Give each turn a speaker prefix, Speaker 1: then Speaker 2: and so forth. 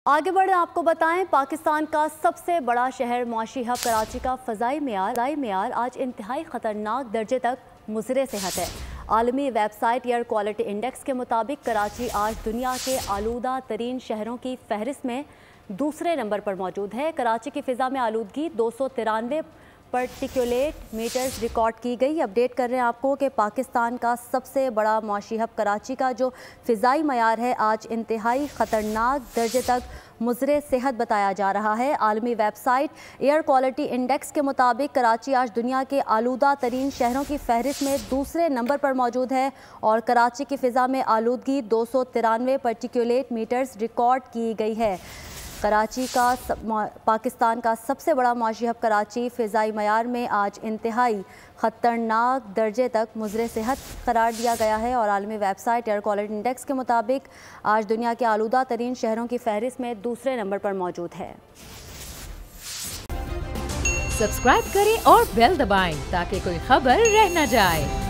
Speaker 1: आगे बढ़े आपको बताएं, पाकिस्तान का सबसे बड़ा शहर मुआशी हब कराची का फ़ज़ाई मेयार आज इंतहाई ख़तरनाक दर्जे तक मुज़रे सेहत है। आलमी वेबसाइट एयर क्वालिटी इंडेक्स के मुताबिक कराची आज दुनिया के आलूदा तरीन शहरों की फहरिस्त में दूसरे नंबर पर मौजूद है। कराची की फ़िज़ा में आलूदगी 293 पार्टिकुलेट मीटर्स रिकॉर्ड की गई। अपडेट कर रहे हैं आपको कि पाकिस्तान का सबसे बड़ा मुआशी हब कराची का जो फ़िज़ाई मयार है आज इंतहाई ख़तरनाक दर्जे तक मुज़रे सेहत बताया जा रहा है। आलमी वेबसाइट एयर क्वालिटी इंडेक्स के मुताबिक कराची आज दुनिया के आलूदा तरीन शहरों की फहरिस्त में दूसरे नंबर पर मौजूद है और कराची की फ़िज़ा में आलूदगी 293 पार्टिकुलेट मीटर्स रिकॉर्ड की गई है। कराची का पाकिस्तान का सबसे बड़ा मुआशी हब कराची फ़िज़ाई मयार में आज इंतहाई ख़तरनाक दर्जे तक मुज़रे सेहत करार दिया गया है और आलमी वेबसाइट एयर क्वालिटी इंडेक्स के मुताबिक आज दुनिया के आलूदा तरीन शहरों की फहरिस्त में दूसरे नंबर पर मौजूद है।
Speaker 2: सब्सक्राइब करें और बेल दबाएं ताकि कोई खबर रह न जाए।